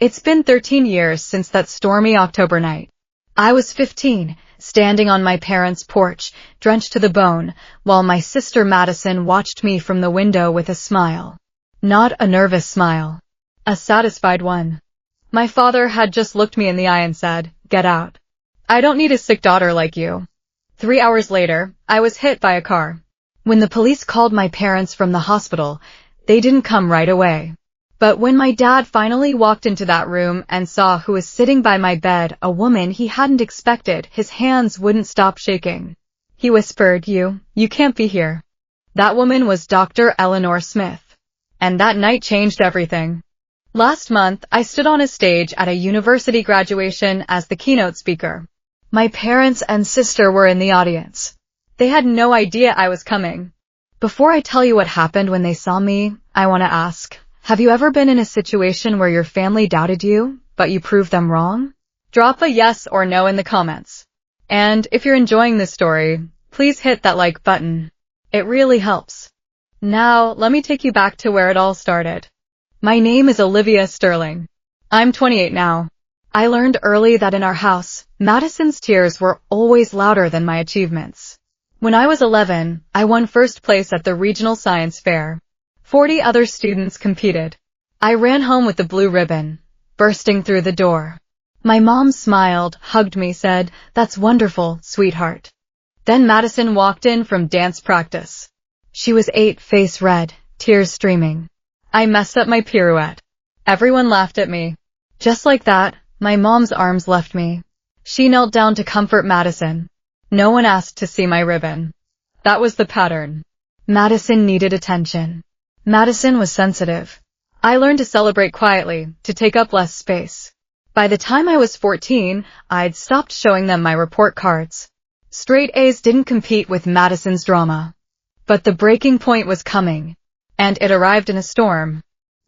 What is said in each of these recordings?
It's been 13 years since that stormy October night. I was 15, standing on my parents' porch, drenched to the bone, while my sister Madison watched me from the window with a smile. Not a nervous smile. A satisfied one. My father had just looked me in the eye and said, "Get out. I don't need a sick daughter like you." 3 hours later, I was hit by a car. When the police called my parents from the hospital, they didn't come right away. But when my dad finally walked into that room and saw who was sitting by my bed, a woman he hadn't expected, his hands wouldn't stop shaking. He whispered, You can't be here." That woman was Dr. Eleanor Smith. And that night changed everything. Last month, I stood on a stage at a university graduation as the keynote speaker. My parents and sister were in the audience. They had no idea I was coming. Before I tell you what happened when they saw me, I want to ask, have you ever been in a situation where your family doubted you, but you proved them wrong? Drop a yes or no in the comments. And if you're enjoying this story, please hit that like button. It really helps. Now, let me take you back to where it all started. My name is Olivia Sterling. I'm 28 now. I learned early that in our house, Madison's tears were always louder than my achievements. When I was 11, I won first place at the regional science fair. 40 other students competed. I ran home with the blue ribbon, bursting through the door. My mom smiled, hugged me, said, "That's wonderful, sweetheart." Then Madison walked in from dance practice. She was 8, face red, tears streaming. I messed up my pirouette. Everyone laughed at me. Just like that, my mom's arms left me. She knelt down to comfort Madison. No one asked to see my ribbon. That was the pattern. Madison needed attention. Madison was sensitive. I learned to celebrate quietly, to take up less space. By the time I was 14, I'd stopped showing them my report cards. Straight A's didn't compete with Madison's drama. But the breaking point was coming. And it arrived in a storm.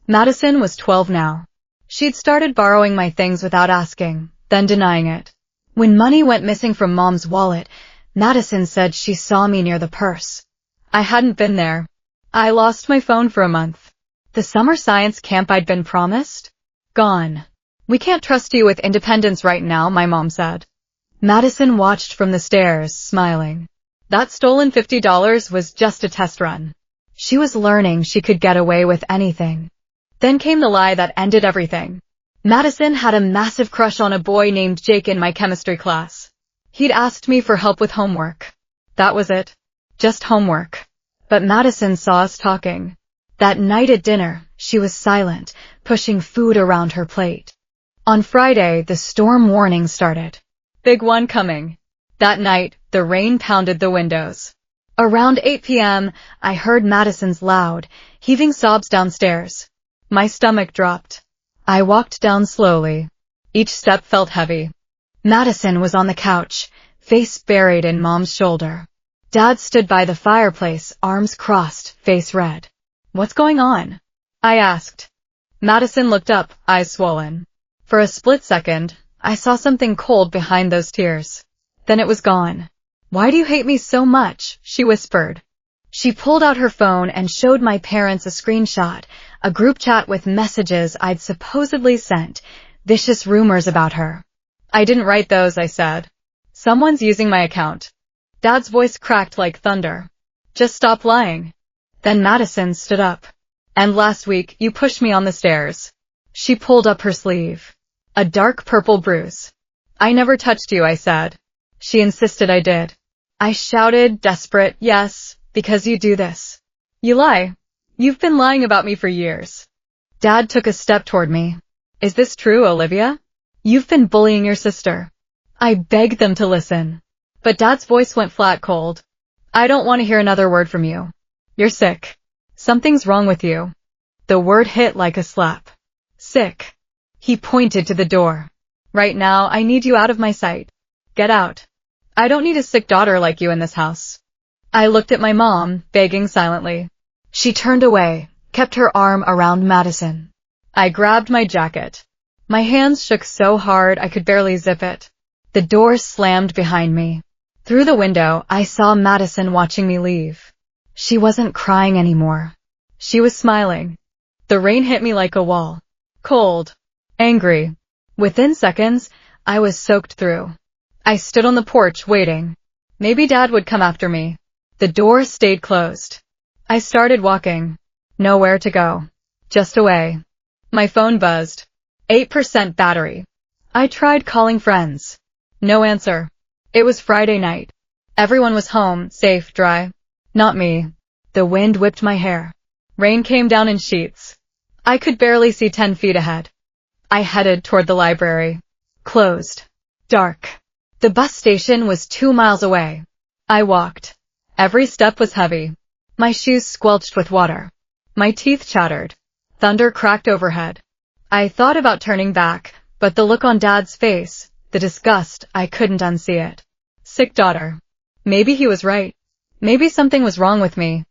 Madison was 12 now. She'd started borrowing my things without asking, then denying it. When money went missing from Mom's wallet, Madison said she saw me near the purse. I hadn't been there. I lost my phone for a month. The summer science camp I'd been promised? Gone. "We can't trust you with independence right now," my mom said. Madison watched from the stairs, smiling. That stolen $50 was just a test run. She was learning she could get away with anything. Then came the lie that ended everything. Madison had a massive crush on a boy named Jake in my chemistry class. He'd asked me for help with homework. That was it. Just homework. But Madison saw us talking. That night at dinner, she was silent, pushing food around her plate. On Friday, the storm warning started. Big one coming. That night, the rain pounded the windows. Around 8 p.m., I heard Madison's loud, heaving sobs downstairs. My stomach dropped. I walked down slowly. Each step felt heavy. Madison was on the couch, face buried in Mom's shoulder. Dad stood by the fireplace, arms crossed, face red. "What's going on?" I asked. Madison looked up, eyes swollen. For a split second, I saw something cold behind those tears. Then it was gone. "Why do you hate me so much?" she whispered. She pulled out her phone and showed my parents a screenshot, a group chat with messages I'd supposedly sent, vicious rumors about her. "I didn't write those," I said. "Someone's using my account." Dad's voice cracked like thunder. "Just stop lying." Then Madison stood up. "And last week, you pushed me on the stairs." She pulled up her sleeve. A dark purple bruise. "I never touched you," I said. She insisted I did. I shouted, desperate, "Yes, because you do this. You lie. You've been lying about me for years." Dad took a step toward me. "Is this true, Olivia? You've been bullying your sister." I begged them to listen. But Dad's voice went flat cold. "I don't want to hear another word from you. You're sick. Something's wrong with you." The word hit like a slap. Sick. He pointed to the door. "Right now, I need you out of my sight. Get out. I don't need a sick daughter like you in this house." I looked at my mom, begging silently. She turned away, kept her arm around Madison. I grabbed my jacket. My hands shook so hard I could barely zip it. The door slammed behind me. Through the window, I saw Madison watching me leave. She wasn't crying anymore. She was smiling. The rain hit me like a wall. Cold. angry. Within seconds, I was soaked through. I stood on the porch waiting. Maybe Dad would come after me. The door stayed closed. I started walking. Nowhere to go. Just away. My phone buzzed. 8% battery. I tried calling friends. No answer. It was Friday night. Everyone was home, safe, dry. Not me. The wind whipped my hair. Rain came down in sheets. I could barely see 10 feet ahead. I headed toward the library. Closed. Dark. The bus station was 2 miles away. I walked. Every step was heavy. My shoes squelched with water. My teeth chattered. Thunder cracked overhead. I thought about turning back, but the look on Dad's face, the disgust, I couldn't unsee it. Sick daughter. Maybe he was right. Maybe something was wrong with me.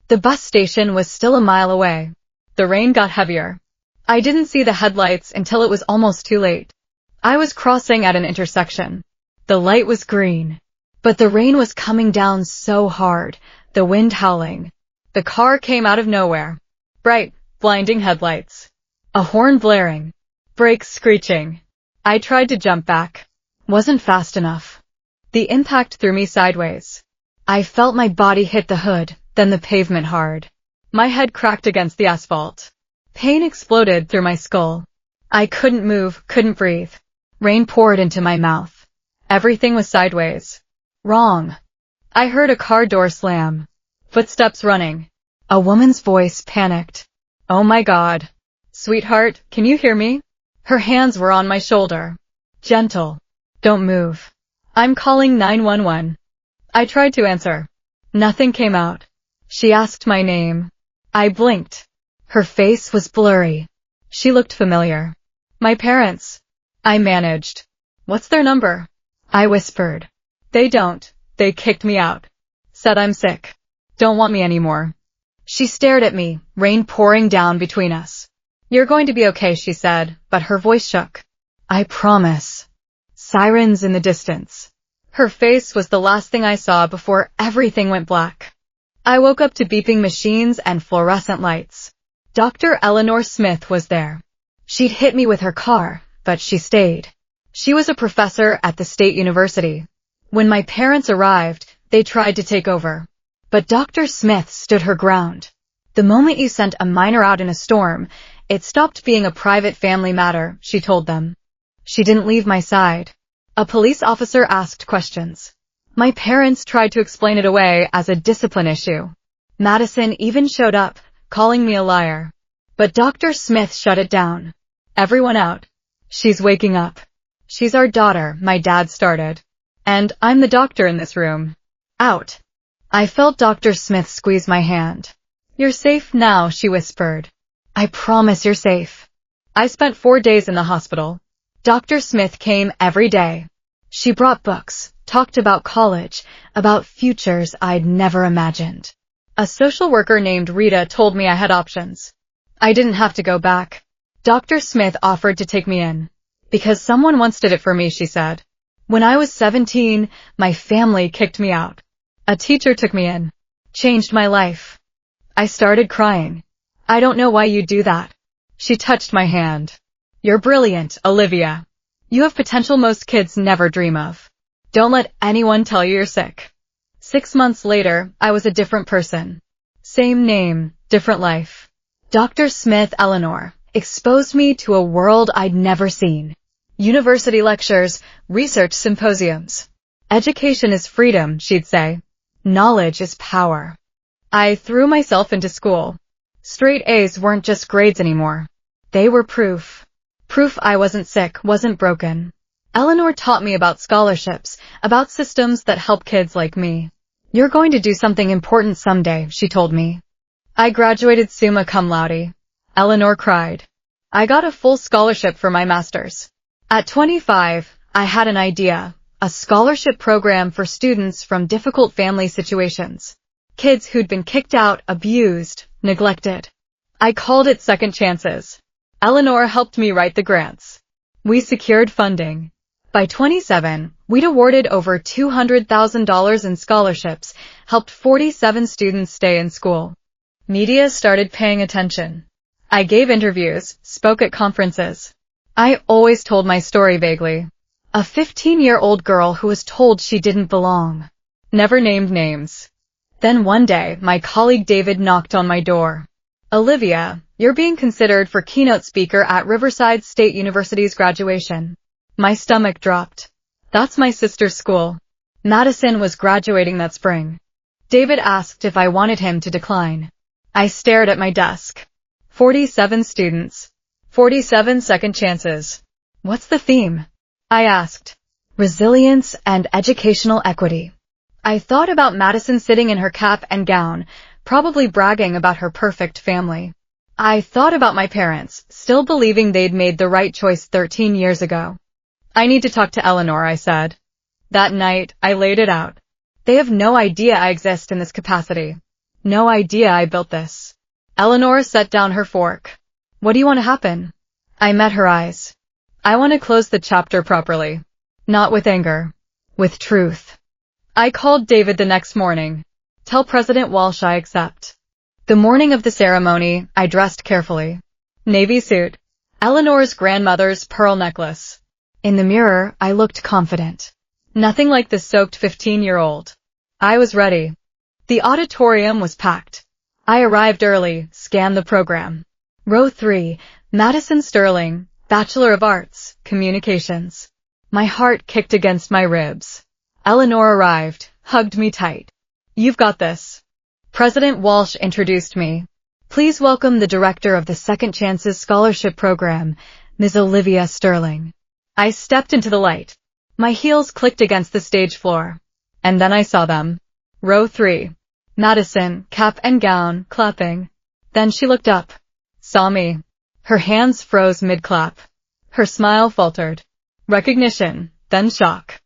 The bus station was still a mile away. The rain got heavier. I didn't see the headlights until it was almost too late. I was crossing at an intersection. The light was green. But the rain was coming down so hard, the wind howling. The car came out of nowhere. Bright, blinding headlights. A horn blaring. Brakes screeching. I tried to jump back. Wasn't fast enough. The impact threw me sideways. I felt my body hit the hood, then the pavement hard. My head cracked against the asphalt. Pain exploded through my skull. I couldn't move, couldn't breathe. Rain poured into my mouth. Everything was sideways. Wrong. I heard a car door slam. Footsteps running. A woman's voice panicked. Oh my God. Sweetheart, can you hear me? Her hands were on my shoulder. Gentle. Don't move. I'm calling 911. I tried to answer. Nothing came out. She asked my name. I blinked. Her face was blurry. She looked familiar. My parents. I managed. What's their number? I whispered. They don't. They kicked me out. Said I'm sick. Don't want me anymore. She stared at me, rain pouring down between us. You're going to be okay, she said, but her voice shook. I promise. Sirens in the distance. Her face was the last thing I saw before everything went black. I woke up to beeping machines and fluorescent lights. Dr. Eleanor Smith was there. She'd hit me with her car, but she stayed. She was a professor at the state university. When my parents arrived, they tried to take over. But Dr. Smith stood her ground. The moment you sent a minor out in a storm, it stopped being a private family matter, she told them. She didn't leave my side. A police officer asked questions. My parents tried to explain it away as a discipline issue. Madison even showed up, calling me a liar. But Dr. Smith shut it down. Everyone out. She's waking up. She's our daughter, my dad started. And I'm the doctor in this room. Out. I felt Dr. Smith squeeze my hand. You're safe now, she whispered. I promise you're safe. I spent 4 days in the hospital. Dr. Smith came every day. She brought books, talked about college, about futures I'd never imagined. A social worker named Rita told me I had options. I didn't have to go back. Dr. Smith offered to take me in. Because someone once did it for me, she said. When I was 17, my family kicked me out. A teacher took me in. Changed my life. I started crying. I don't know why you do that. She touched my hand. You're brilliant, Olivia. You have potential most kids never dream of. Don't let anyone tell you you're sick. 6 months later, I was a different person. Same name, different life. Dr. Smith Eleanor exposed me to a world I'd never seen. University lectures, research symposiums. Education is freedom, she'd say. Knowledge is power. I threw myself into school. Straight A's weren't just grades anymore. They were proof. Proof I wasn't sick, wasn't broken. Eleanor taught me about scholarships, about systems that help kids like me. You're going to do something important someday, she told me. I graduated summa cum laude. Eleanor cried. I got a full scholarship for my master's. At 25, I had an idea, a scholarship program for students from difficult family situations. Kids who'd been kicked out, abused, neglected. I called it Second Chances. Eleanor helped me write the grants. We secured funding. By 27, we'd awarded over $200,000 in scholarships, helped 47 students stay in school. Media started paying attention. I gave interviews, spoke at conferences. I always told my story vaguely. A 15-year-old girl who was told she didn't belong. Never named names. Then one day, my colleague David knocked on my door. Olivia, you're being considered for keynote speaker at Riverside State University's graduation. My stomach dropped. That's my sister's school. Madison was graduating that spring. David asked if I wanted him to decline. I stared at my desk. 47 students. 47 second chances. What's the theme? I asked. Resilience and educational equity. I thought about Madison sitting in her cap and gown, probably bragging about her perfect family. I thought about my parents, still believing they'd made the right choice 13 years ago. I need to talk to Eleanor, I said. That night, I laid it out. They have no idea I exist in this capacity. No idea I built this. Eleanor set down her fork. What do you want to happen? I met her eyes. I want to close the chapter properly. Not with anger. With truth. I called David the next morning. Tell President Walsh I accept. The morning of the ceremony, I dressed carefully. Navy suit. Eleanor's grandmother's pearl necklace. In the mirror, I looked confident. Nothing like the soaked 15-year-old. I was ready. The auditorium was packed. I arrived early, scanned the program. Row 3, Madison Sterling, Bachelor of Arts, Communications. My heart kicked against my ribs. Eleanor arrived, hugged me tight. You've got this. President Walsh introduced me. Please welcome the director of the Second Chances Scholarship Program, Ms. Olivia Sterling. I stepped into the light. My heels clicked against the stage floor. And then I saw them. Row 3. Madison, cap and gown, clapping. Then she looked up. Saw me. Her hands froze mid-clap. Her smile faltered. Recognition, then shock.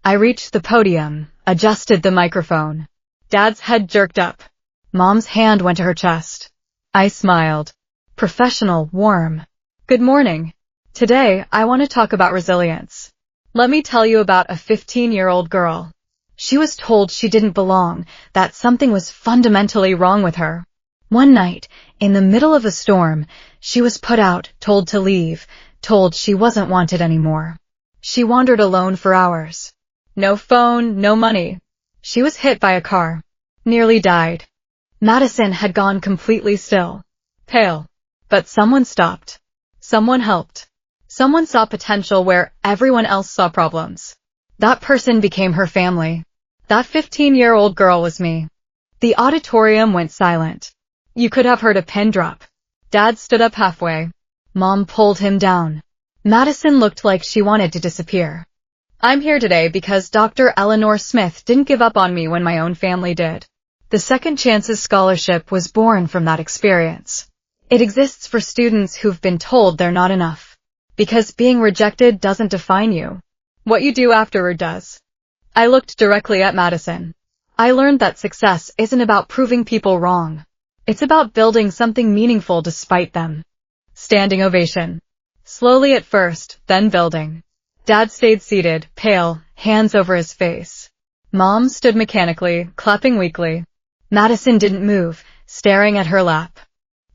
I reached the podium, adjusted the microphone. Dad's head jerked up. Mom's hand went to her chest. I smiled. Professional, warm. Good morning. Today, I want to talk about resilience. Let me tell you about a 15-year-old girl. She was told she didn't belong, that something was fundamentally wrong with her. One night, in the middle of a storm, she was put out, told to leave, told she wasn't wanted anymore. She wandered alone for hours. No phone, no money. She was hit by a car. Nearly died. Madison had gone completely still. Pale. But someone stopped. Someone helped. Someone saw potential where everyone else saw problems. That person became her family. That 15-year-old girl was me. The auditorium went silent. You could have heard a pin drop. Dad stood up halfway. Mom pulled him down. Madison looked like she wanted to disappear. I'm here today because Dr. Eleanor Smith didn't give up on me when my own family did. The Second Chances Scholarship was born from that experience. It exists for students who've been told they're not enough. Because being rejected doesn't define you. What you do afterward does. I looked directly at Madison. I learned that success isn't about proving people wrong. It's about building something meaningful despite them. Standing ovation. Slowly at first, then building. Dad stayed seated, pale, hands over his face. Mom stood mechanically, clapping weakly. Madison didn't move, staring at her lap.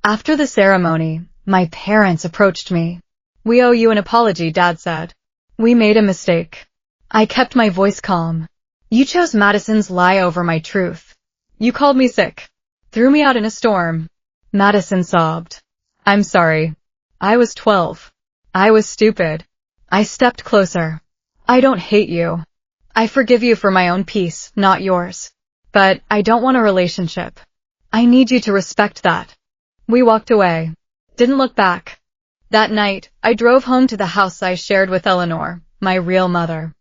After the ceremony, my parents approached me. We owe you an apology, Dad said. We made a mistake. I kept my voice calm. You chose Madison's lie over my truth. You called me sick. Threw me out in a storm. Madison sobbed. I'm sorry. I was 12. I was stupid. I stepped closer. I don't hate you. I forgive you for my own peace, not yours. But I don't want a relationship. I need you to respect that. We walked away. Didn't look back. That night, I drove home to the house I shared with Eleanor, my real mother.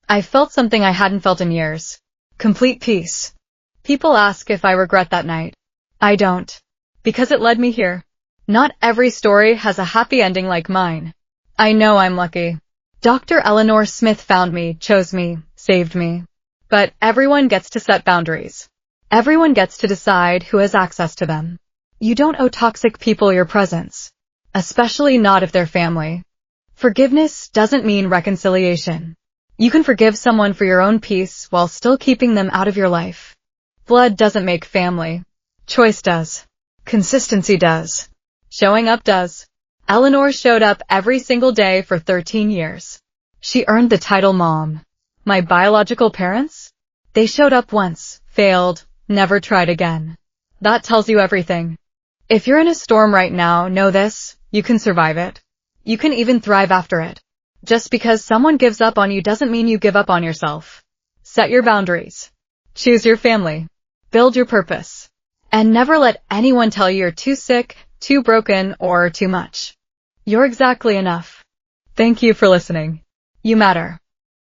I felt something I hadn't felt in years. Complete peace. People ask if I regret that night. I don't. Because it led me here. Not every story has a happy ending like mine. I know I'm lucky. Dr. Eleanor Smith found me, chose me, saved me. But everyone gets to set boundaries. Everyone gets to decide who has access to them. You don't owe toxic people your presence. Especially not if they're family. Forgiveness doesn't mean reconciliation. You can forgive someone for your own peace while still keeping them out of your life. Blood doesn't make family. Choice does. Consistency does. Showing up does. Eleanor showed up every single day for 13 years. She earned the title mom. My biological parents? They showed up once, failed, never tried again. That tells you everything. If you're in a storm right now, know this: you can survive it. You can even thrive after it. Just because someone gives up on you doesn't mean you give up on yourself. Set your boundaries. Choose your family. Build your purpose. And never let anyone tell you you're too sick, too broken, or too much. You're exactly enough. Thank you for listening. You matter.